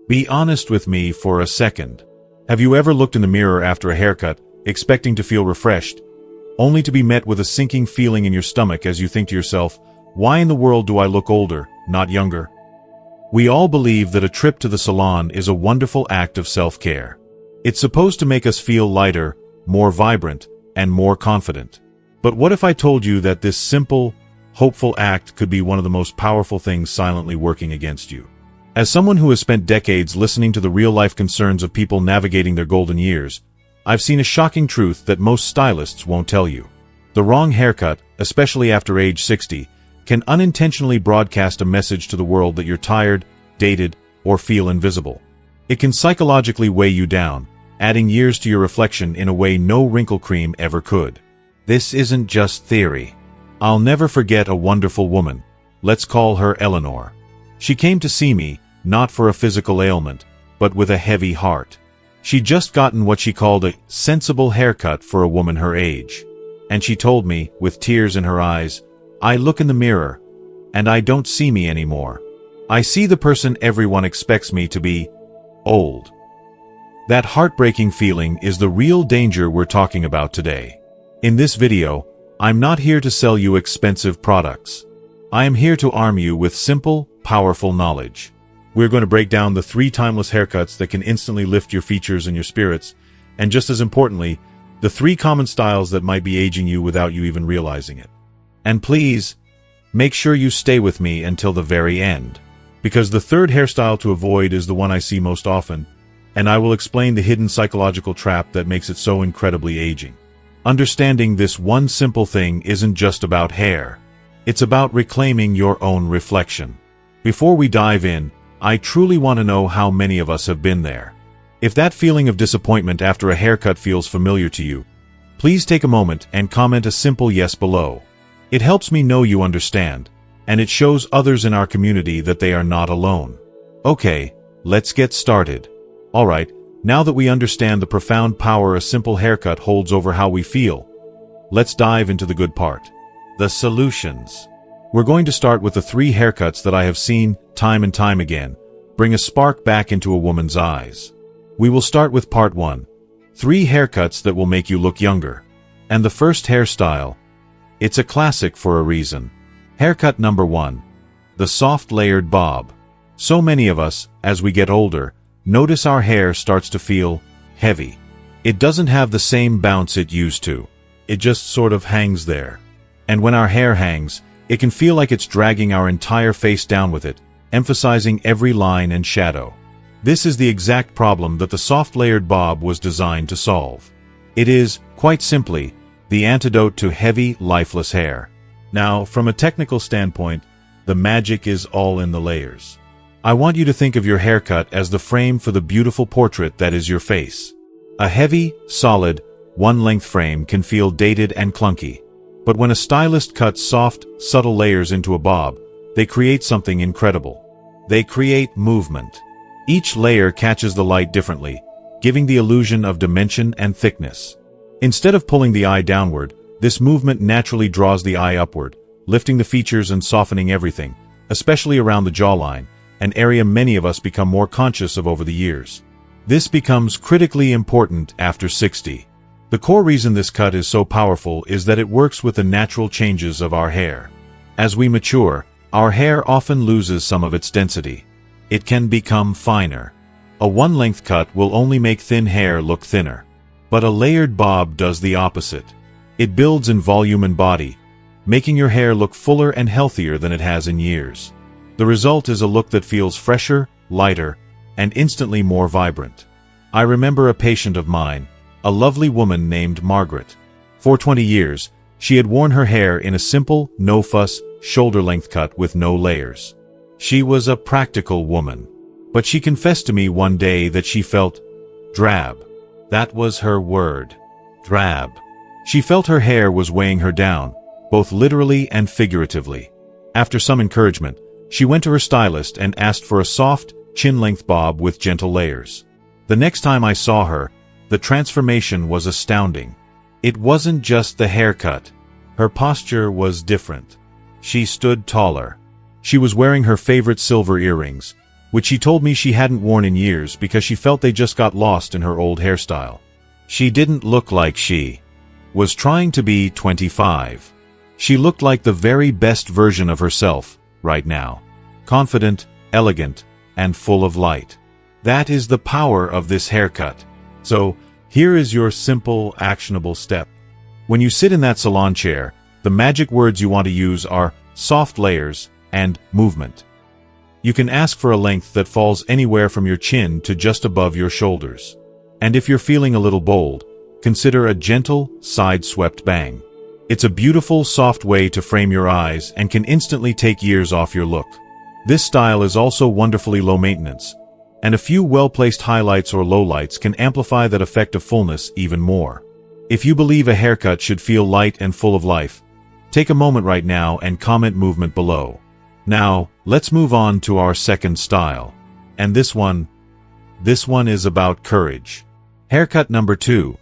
Be honest with me for a second. Have you ever looked in the mirror after a haircut, expecting to feel refreshed, only to be met with a sinking feeling in your stomach as you think to yourself, why in the world do I look older, not younger? We all believe that a trip to the salon is a wonderful act of self-care. It's supposed to make us feel lighter, more vibrant, and more confident. But what if I told you that this simple, hopeful act could be one of the most powerful things silently working against you? As someone who has spent decades listening to the real-life concerns of people navigating their golden years, I've seen a shocking truth that most stylists won't tell you. The wrong haircut, especially after age 60, can unintentionally broadcast a message to the world that you're tired, dated, or feel invisible. It can psychologically weigh you down, adding years to your reflection in a way no wrinkle cream ever could. This isn't just theory. I'll never forget a wonderful woman. Let's call her Eleanor. She came to see me, not for a physical ailment, but with a heavy heart. She'd just gotten what she called a sensible haircut for a woman her age. And she told me, with tears in her eyes, I look in the mirror, and I don't see me anymore. I see the person everyone expects me to be, old. That heartbreaking feeling is the real danger we're talking about today. In this video, I'm not here to sell you expensive products. I am here to arm you with simple, powerful knowledge. We're going to break down the 3 timeless haircuts that can instantly lift your features and your spirits, and just as importantly, the 3 common styles that might be aging you without you even realizing it. And please, make sure you stay with me until the very end, because the 3rd hairstyle to avoid is the one I see most often, and I will explain the hidden psychological trap that makes it so incredibly aging. Understanding this one simple thing isn't just about hair. It's about reclaiming your own reflection. Before we dive in, I truly want to know how many of us have been there. If that feeling of disappointment after a haircut feels familiar to you, please take a moment and comment a simple yes below. It helps me know you understand, and it shows others in our community that they are not alone. Okay, let's get started. Alright, now that we understand the profound power a simple haircut holds over how we feel, let's dive into the good part. The solutions. We're going to start with the 3 haircuts that I have seen, time and time again, bring a spark back into a woman's eyes. We will start with part 1. 3 haircuts that will make you look younger. And the first hairstyle. It's a classic for a reason. Haircut number 1. The soft layered bob. So many of us, as we get older, notice our hair starts to feel heavy. It doesn't have the same bounce it used to. It just sort of hangs there. And when our hair hangs, it can feel like it's dragging our entire face down with it, emphasizing every line and shadow. This is the exact problem that the soft layered bob was designed to solve. It is, quite simply, the antidote to heavy, lifeless hair. Now, from a technical standpoint, the magic is all in the layers. I want you to think of your haircut as the frame for the beautiful portrait that is your face. A heavy, solid, one-length frame can feel dated and clunky. But when a stylist cuts soft, subtle layers into a bob, they create something incredible. They create movement. Each layer catches the light differently, giving the illusion of dimension and thickness. Instead of pulling the eye downward, this movement naturally draws the eye upward, lifting the features and softening everything, especially around the jawline, an area many of us become more conscious of over the years. This becomes critically important after 60. The core reason this cut is so powerful is that it works with the natural changes of our hair. As we mature, our hair often loses some of its density. It can become finer. A one-length cut will only make thin hair look thinner. But a layered bob does the opposite. It builds in volume and body, making your hair look fuller and healthier than it has in years. The result is a look that feels fresher, lighter, and instantly more vibrant. I remember a patient of mine, a lovely woman named Margaret. For 20 years, she had worn her hair in a simple, no-fuss, shoulder-length cut with no layers. She was a practical woman. But she confessed to me one day that she felt drab. That was her word. Drab. She felt her hair was weighing her down, both literally and figuratively. After some encouragement, she went to her stylist and asked for a soft, chin-length bob with gentle layers. The next time I saw her, the transformation was astounding. It wasn't just the haircut. Her posture was different. She stood taller. She was wearing her favorite silver earrings, which she told me she hadn't worn in years because she felt they just got lost in her old hairstyle. She didn't look like she was trying to be 25. She looked like the very best version of herself right now. Confident, elegant, and full of light. That is the power of this haircut. So, here is your simple, actionable step. When you sit in that salon chair, the magic words you want to use are soft layers and movement. You can ask for a length that falls anywhere from your chin to just above your shoulders. And if you're feeling a little bold, consider a gentle, side-swept bang. It's a beautiful, soft way to frame your eyes and can instantly take years off your look. This style is also wonderfully low maintenance, and a few well-placed highlights or lowlights can amplify that effect of fullness even more. If you believe a haircut should feel light and full of life, take a moment right now and comment movement below. Now, let's move on to our second style. And this one is about courage. Haircut number 2.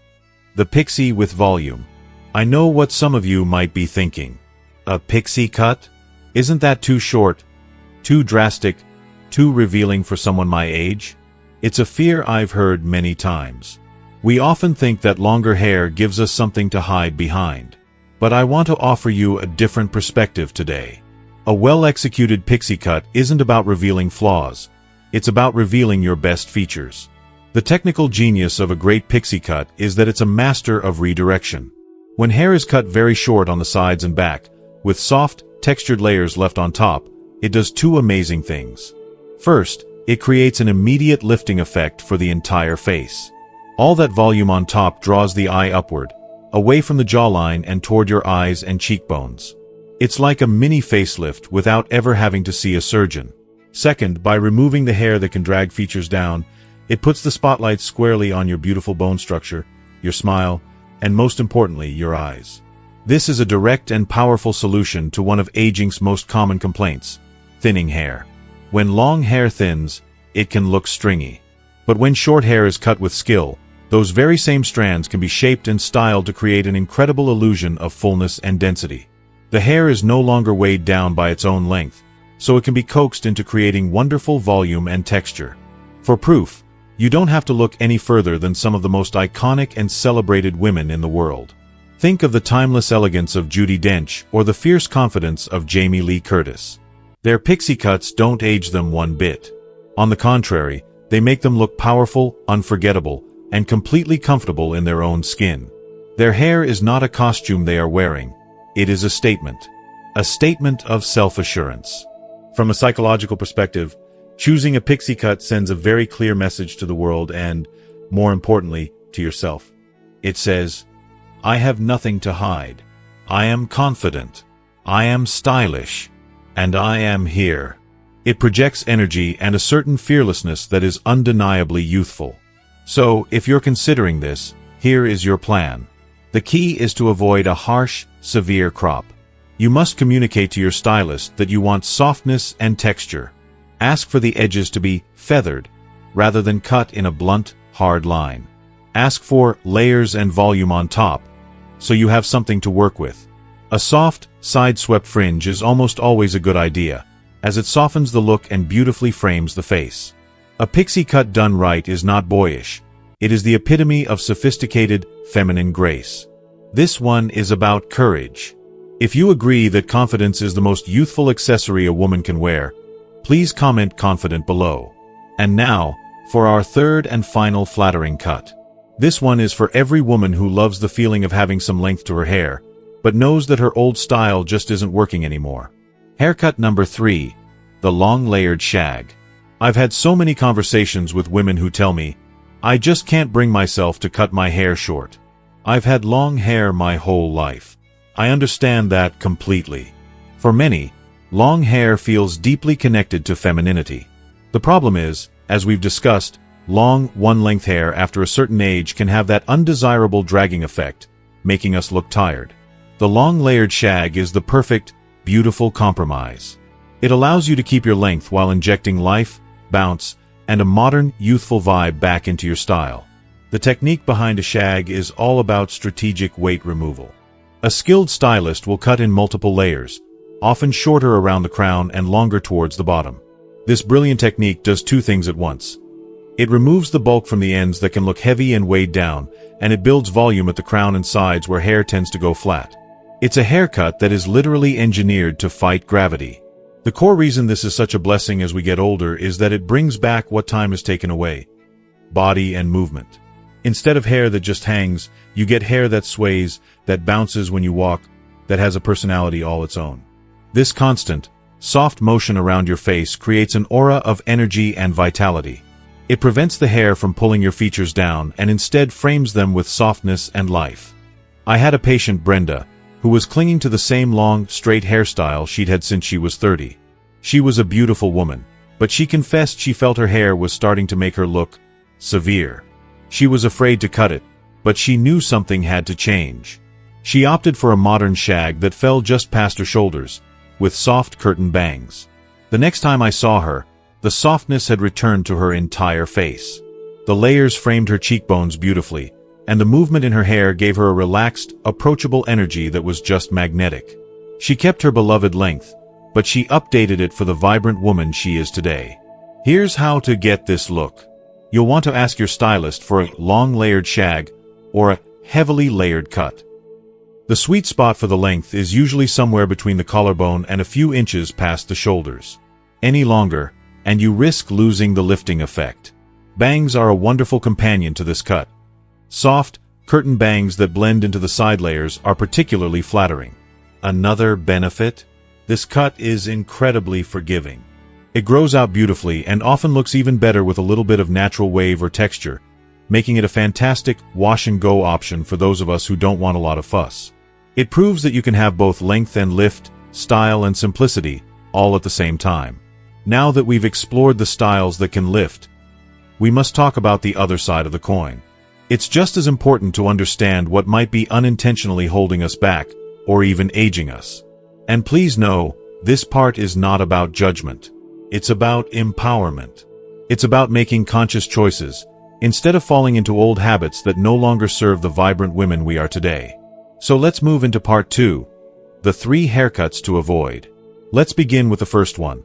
The pixie with volume. I know what some of you might be thinking. A pixie cut? Isn't that too short? Too drastic? Too revealing for someone my age? It's a fear I've heard many times. We often think that longer hair gives us something to hide behind. But I want to offer you a different perspective today. A well-executed pixie cut isn't about revealing flaws. It's about revealing your best features. The technical genius of a great pixie cut is that it's a master of redirection. When hair is cut very short on the sides and back, with soft, textured layers left on top, it does two amazing things. First, it creates an immediate lifting effect for the entire face. All that volume on top draws the eye upward, away from the jawline and toward your eyes and cheekbones. It's like a mini facelift without ever having to see a surgeon. Second, by removing the hair that can drag features down, it puts the spotlight squarely on your beautiful bone structure, your smile, and most importantly, your eyes. This is a direct and powerful solution to one of aging's most common complaints: thinning hair. When long hair thins, it can look stringy. But when short hair is cut with skill, those very same strands can be shaped and styled to create an incredible illusion of fullness and density. The hair is no longer weighed down by its own length, so it can be coaxed into creating wonderful volume and texture. For proof, you don't have to look any further than some of the most iconic and celebrated women in the world. Think of the timeless elegance of Judi Dench or the fierce confidence of Jamie Lee Curtis. Their pixie cuts don't age them one bit. On the contrary, they make them look powerful, unforgettable, and completely comfortable in their own skin. Their hair is not a costume they are wearing. It is a statement. A statement of self-assurance. From a psychological perspective, choosing a pixie cut sends a very clear message to the world and, more importantly, to yourself. It says, I have nothing to hide. I am confident. I am stylish. And I am here. It projects energy and a certain fearlessness that is undeniably youthful. So, if you're considering this, here is your plan. The key is to avoid a harsh, severe crop. You must communicate to your stylist that you want softness and texture. Ask for the edges to be feathered, rather than cut in a blunt, hard line. Ask for layers and volume on top, so you have something to work with. A soft, side-swept fringe is almost always a good idea, as it softens the look and beautifully frames the face. A pixie cut done right is not boyish. It is the epitome of sophisticated, feminine grace. This one is about courage. If you agree that confidence is the most youthful accessory a woman can wear, please comment confident below. And now, for our third and final flattering cut. This one is for every woman who loves the feeling of having some length to her hair, but knows that her old style just isn't working anymore. Haircut number 3. The long layered shag. I've had so many conversations with women who tell me, I just can't bring myself to cut my hair short. I've had long hair my whole life. I understand that completely. For many, long hair feels deeply connected to femininity. The problem is, as we've discussed, long, one-length hair after a certain age can have that undesirable dragging effect, making us look tired. The long layered shag is the perfect, beautiful compromise. It allows you to keep your length while injecting life, bounce, and a modern, youthful vibe back into your style. The technique behind a shag is all about strategic weight removal. A skilled stylist will cut in multiple layers, often shorter around the crown and longer towards the bottom. This brilliant technique does two things at once. It removes the bulk from the ends that can look heavy and weighed down, and it builds volume at the crown and sides where hair tends to go flat. It's a haircut that is literally engineered to fight gravity. The core reason this is such a blessing as we get older is that it brings back what time has taken away: body and movement. Instead of hair that just hangs, you get hair that sways, that bounces when you walk, that has a personality all its own. This constant, soft motion around your face creates an aura of energy and vitality. It prevents the hair from pulling your features down and instead frames them with softness and life. I had a patient, Brenda, who was clinging to the same long, straight hairstyle she'd had since she was 30. She was a beautiful woman, but she confessed she felt her hair was starting to make her look severe. She was afraid to cut it, but she knew something had to change. She opted for a modern shag that fell just past her shoulders, with soft curtain bangs. The next time I saw her, the softness had returned to her entire face. The layers framed her cheekbones beautifully, and the movement in her hair gave her a relaxed, approachable energy that was just magnetic. She kept her beloved length, but she updated it for the vibrant woman she is today. Here's how to get this look. You'll want to ask your stylist for a long layered shag or a heavily layered cut. The sweet spot for the length is usually somewhere between the collarbone and a few inches past the shoulders. Any longer, and you risk losing the lifting effect. Bangs are a wonderful companion to this cut. Soft, curtain bangs that blend into the side layers are particularly flattering. Another benefit? This cut is incredibly forgiving. It grows out beautifully and often looks even better with a little bit of natural wave or texture, making it a fantastic wash-and-go option for those of us who don't want a lot of fuss. It proves that you can have both length and lift, style and simplicity, all at the same time. Now that we've explored the styles that can lift, we must talk about the other side of the coin. It's just as important to understand what might be unintentionally holding us back, or even aging us. And please know, this part is not about judgment. It's about empowerment. It's about making conscious choices, instead of falling into old habits that no longer serve the vibrant women we are today. So let's move into part 2, the 3 haircuts to avoid. Let's begin with the first one.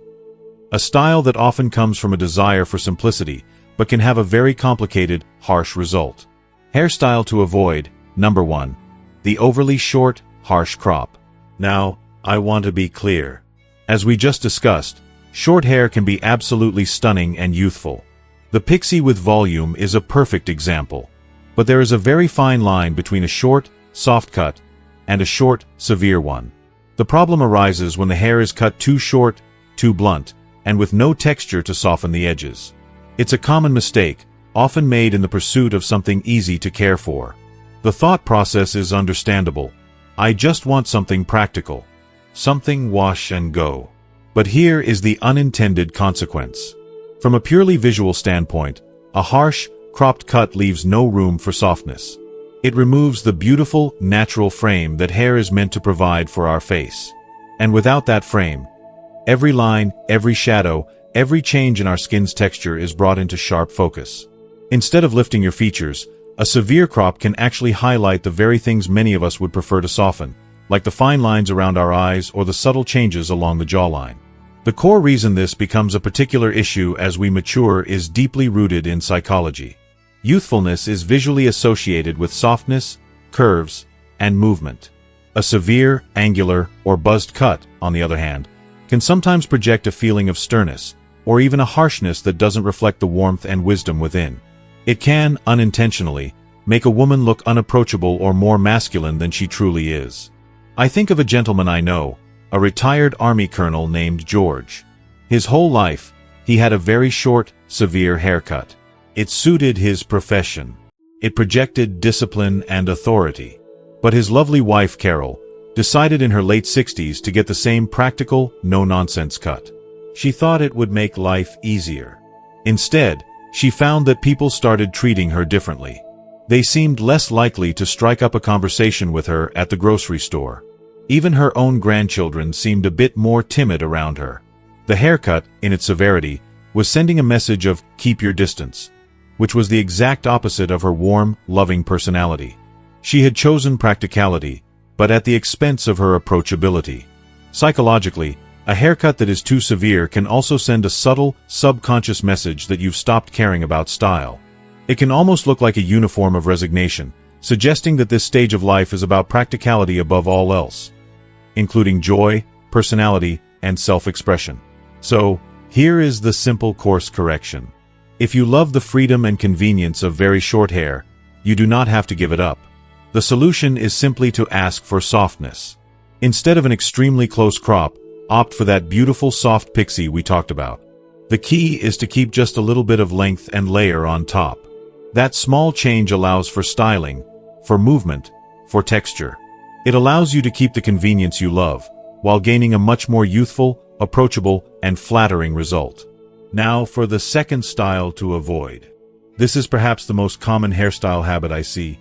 A style that often comes from a desire for simplicity, but can have a very complicated, harsh result. Hairstyle to avoid, number 1. The overly short, harsh crop. Now, I want to be clear. As we just discussed, short hair can be absolutely stunning and youthful. The pixie with volume is a perfect example. But there is a very fine line between a short, soft cut, and a short, severe one. The problem arises when the hair is cut too short, too blunt, and with no texture to soften the edges. It's a common mistake, often made in the pursuit of something easy to care for. The thought process is understandable. I just want something practical. Something wash and go. But here is the unintended consequence. From a purely visual standpoint, a harsh, cropped cut leaves no room for softness. It removes the beautiful, natural frame that hair is meant to provide for our face. And without that frame, every line, every shadow, every change in our skin's texture is brought into sharp focus. Instead of lifting your features, a severe crop can actually highlight the very things many of us would prefer to soften, like the fine lines around our eyes or the subtle changes along the jawline. The core reason this becomes a particular issue as we mature is deeply rooted in psychology. Youthfulness is visually associated with softness, curves, and movement. A severe, angular, or buzzed cut, on the other hand, can sometimes project a feeling of sternness, or even a harshness that doesn't reflect the warmth and wisdom within. It can, unintentionally, make a woman look unapproachable or more masculine than she truly is. I think of a gentleman I know, a retired army colonel named George. His whole life, he had a very short, severe haircut. It suited his profession. It projected discipline and authority. But his lovely wife, Carol, decided in her late 60s to get the same practical, no-nonsense cut. She thought it would make life easier. Instead, she found that people started treating her differently. They seemed less likely to strike up a conversation with her at the grocery store. Even her own grandchildren seemed a bit more timid around her. The haircut, in its severity, was sending a message of keep your distance, which was the exact opposite of her warm, loving personality. She had chosen practicality, but at the expense of her approachability. Psychologically, A haircut that is too severe can also send a subtle, subconscious message that you've stopped caring about style. It can almost look like a uniform of resignation, suggesting that this stage of life is about practicality above all else, including joy, personality, and self-expression. So, here is the simple course correction. If you love the freedom and convenience of very short hair, you do not have to give it up. The solution is simply to ask for softness. Instead of an extremely close crop, opt for that beautiful soft pixie we talked about. The key is to keep just a little bit of length and layer on top. That small change allows for styling, for movement, for texture. It allows you to keep the convenience you love, while gaining a much more youthful, approachable, and flattering result. Now for the second style to avoid. This is perhaps the most common hairstyle habit I see,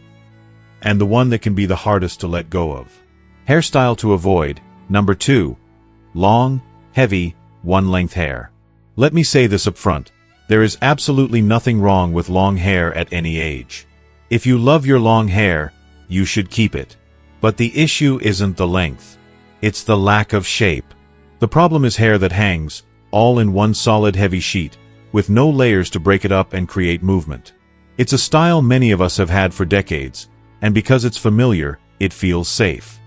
and the one that can be the hardest to let go of. Hairstyle to avoid, number 2. Long, heavy, one-length hair. Let me say this up front. There is absolutely nothing wrong with long hair at any age. If you love your long hair, you should keep it. But the issue isn't the length. It's the lack of shape. The problem is hair that hangs, all in one solid heavy sheet, with no layers to break it up and create movement. It's a style many of us have had for decades, and because it's familiar, it feels safe.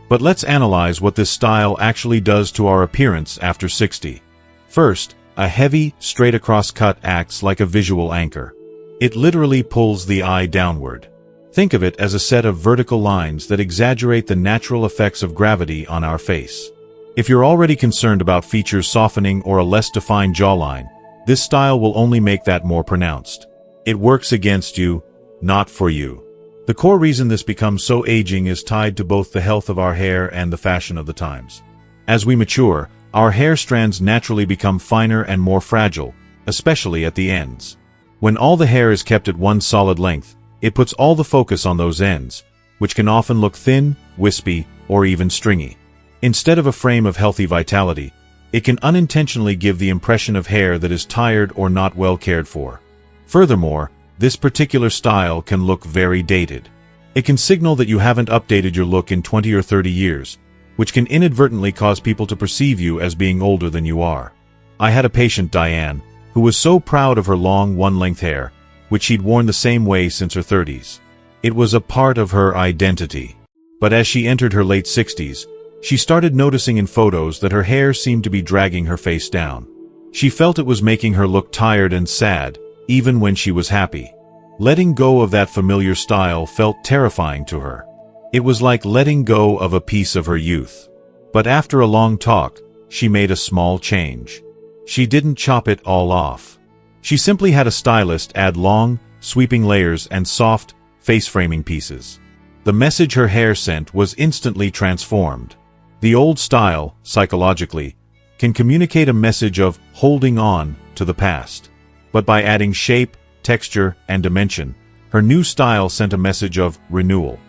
But let's analyze what this style actually does to our appearance after 60. First, a heavy, straight-across cut acts like a visual anchor. It literally pulls the eye downward. Think of it as a set of vertical lines that exaggerate the natural effects of gravity on our face. If you're already concerned about features softening or a less defined jawline, this style will only make that more pronounced. It works against you, not for you. The core reason this becomes so aging is tied to both the health of our hair and the fashion of the times. As we mature, our hair strands naturally become finer and more fragile, especially at the ends. When all the hair is kept at one solid length, it puts all the focus on those ends, which can often look thin, wispy, or even stringy. Instead of a frame of healthy vitality, it can unintentionally give the impression of hair that is tired or not well cared for. Furthermore, this particular style can look very dated. It can signal that you haven't updated your look in 20 or 30 years, which can inadvertently cause people to perceive you as being older than you are. I had a patient, Diane, who was so proud of her long one-length hair, which she'd worn the same way since her 30s. It was a part of her identity. But as she entered her late 60s, she started noticing in photos that her hair seemed to be dragging her face down. She felt it was making her look tired and sad, even when she was happy. Letting go of that familiar style felt terrifying to her. It was like letting go of a piece of her youth. But after a long talk, she made a small change. She didn't chop it all off. She simply had a stylist add long, sweeping layers and soft, face-framing pieces. The message her hair sent was instantly transformed. The old style, psychologically, can communicate a message of holding on to the past. But by adding shape, texture, and dimension, her new style sent a message of renewal.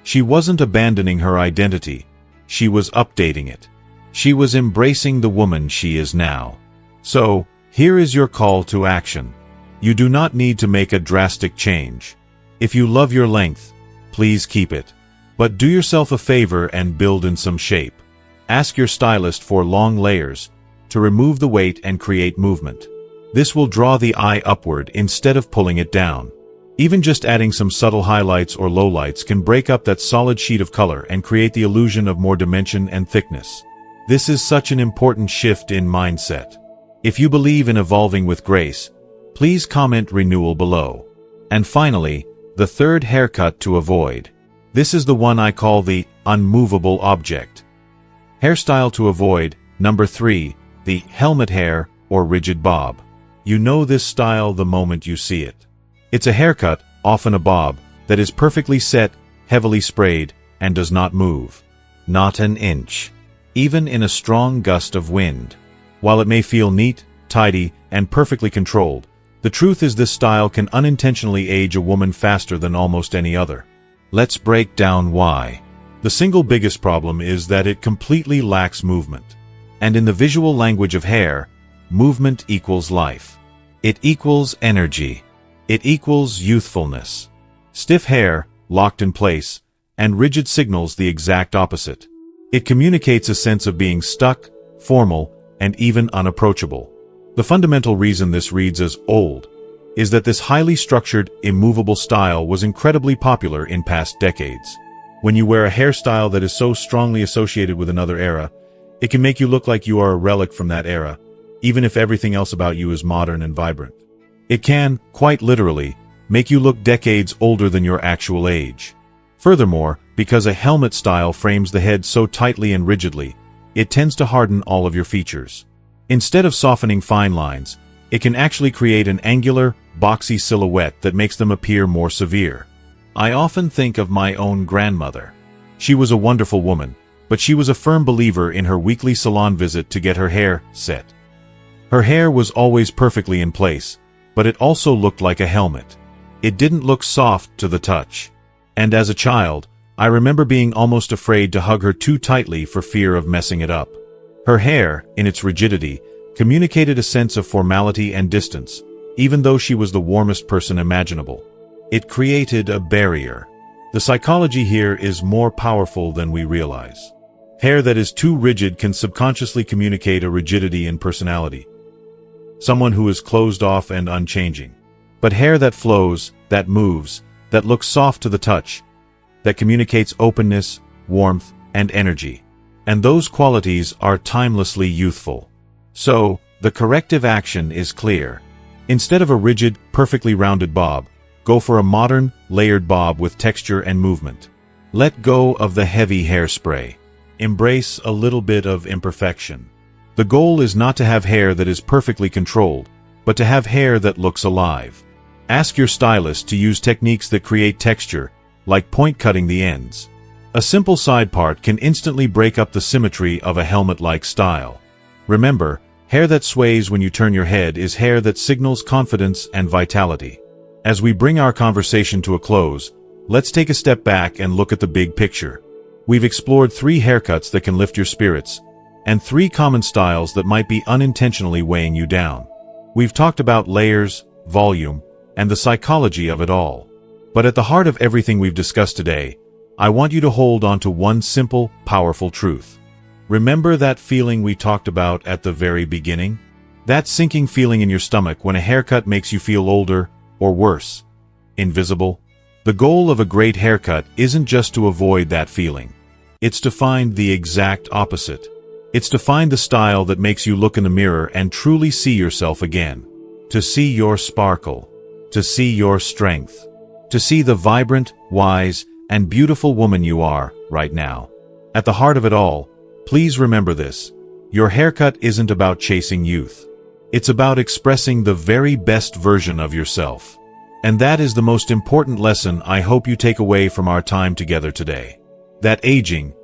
She wasn't abandoning her identity, she was updating it. She was embracing the woman she is now. So, here is your call to action. You do not need to make a drastic change. If you love your length, please keep it. But do yourself a favor and build in some shape. Ask your stylist for long layers, to remove the weight and create movement. This will draw the eye upward instead of pulling it down. Even just adding some subtle highlights or lowlights can break up that solid sheet of color and create the illusion of more dimension and thickness. This is such an important shift in mindset. If you believe in evolving with grace, please comment renewal below. And finally, the third haircut to avoid. This is the one I call the unmovable object. Hairstyle to avoid, number 3, the helmet hair or rigid bob. You know this style the moment you see it. It's a haircut, often a bob, that is perfectly set, heavily sprayed, and does not move. Not an inch. Even in a strong gust of wind. While it may feel neat, tidy, and perfectly controlled, the truth is this style can unintentionally age a woman faster than almost any other. Let's break down why. The single biggest problem is that it completely lacks movement. And in the visual language of hair, movement equals life. It equals energy. It equals youthfulness. Stiff hair, locked in place, and rigid signals the exact opposite. It communicates a sense of being stuck, formal, and even unapproachable. The fundamental reason this reads as old is that this highly structured, immovable style was incredibly popular in past decades. When you wear a hairstyle that is so strongly associated with another era, it can make you look like you are a relic from that era, even if everything else about you is modern and vibrant. It can, quite literally, make you look decades older than your actual age. Furthermore, because a helmet style frames the head so tightly and rigidly, it tends to harden all of your features. Instead of softening fine lines, it can actually create an angular, boxy silhouette that makes them appear more severe. I often think of my own grandmother. She was a wonderful woman, but she was a firm believer in her weekly salon visit to get her hair set. Her hair was always perfectly in place, but it also looked like a helmet. It didn't look soft to the touch. And as a child, I remember being almost afraid to hug her too tightly for fear of messing it up. Her hair, in its rigidity, communicated a sense of formality and distance, even though she was the warmest person imaginable. It created a barrier. The psychology here is more powerful than we realize. Hair that is too rigid can subconsciously communicate a rigidity in personality. Someone who is closed off and unchanging. But hair that flows, that moves, that looks soft to the touch, that communicates openness, warmth, and energy. And those qualities are timelessly youthful. So, the corrective action is clear. Instead of a rigid, perfectly rounded bob, go for a modern, layered bob with texture and movement. Let go of the heavy hairspray. Embrace a little bit of imperfection. The goal is not to have hair that is perfectly controlled, but to have hair that looks alive. Ask your stylist to use techniques that create texture, like point cutting the ends. A simple side part can instantly break up the symmetry of a helmet-like style. Remember, hair that sways when you turn your head is hair that signals confidence and vitality. As we bring our conversation to a close, let's take a step back and look at the big picture. We've explored 3 haircuts that can lift your spirits, and 3 common styles that might be unintentionally weighing you down. We've talked about layers, volume, and the psychology of it all. But at the heart of everything we've discussed today, I want you to hold on to one simple, powerful truth. Remember that feeling we talked about at the very beginning? That sinking feeling in your stomach when a haircut makes you feel older, or worse, invisible? The goal of a great haircut isn't just to avoid that feeling. It's to find the exact opposite. It's to find the style that makes you look in the mirror and truly see yourself again. To see your sparkle. To see your strength. To see the vibrant, wise, and beautiful woman you are right now. At the heart of it all, please remember this. Your haircut isn't about chasing youth. It's about expressing the very best version of yourself. And that is the most important lesson I hope you take away from our time together today. That aging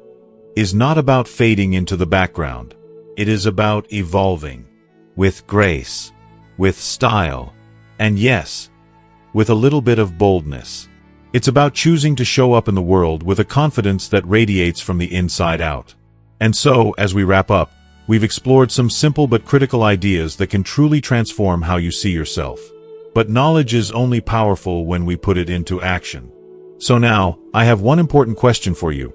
is not about fading into the background. It is about evolving. With grace. With style. And yes, with a little bit of boldness. It's about choosing to show up in the world with a confidence that radiates from the inside out. And so, as we wrap up, we've explored some simple but critical ideas that can truly transform how you see yourself. But knowledge is only powerful when we put it into action. So now, I have one important question for you.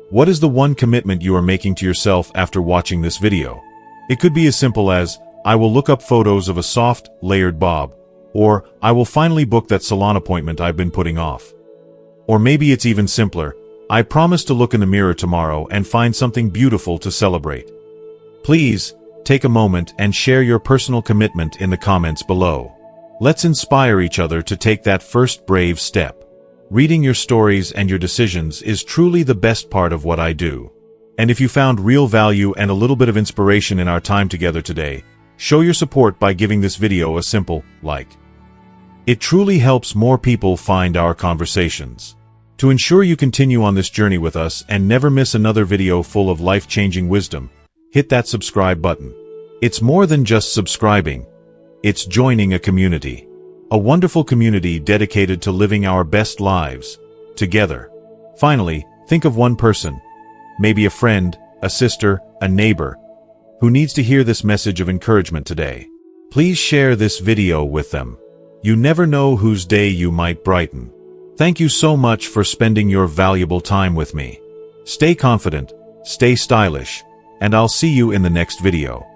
What is the one commitment you are making to yourself after watching this video? It could be as simple as, I will look up photos of a soft, layered bob, or I will finally book that salon appointment I've been putting off. Or maybe it's even simpler, I promise to look in the mirror tomorrow and find something beautiful to celebrate. Please, take a moment and share your personal commitment in the comments below. Let's inspire each other to take that first brave step. Reading your stories and your decisions is truly the best part of what I do. And if you found real value and a little bit of inspiration in our time together today, show your support by giving this video a simple like. It truly helps more people find our conversations. To ensure you continue on this journey with us and never miss another video full of life-changing wisdom, hit that subscribe button. It's more than just subscribing. It's joining a community. A wonderful community dedicated to living our best lives, together. Finally, think of one person, maybe a friend, a sister, a neighbor, who needs to hear this message of encouragement today. Please share this video with them. You never know whose day you might brighten. Thank you so much for spending your valuable time with me. Stay confident, stay stylish, and I'll see you in the next video.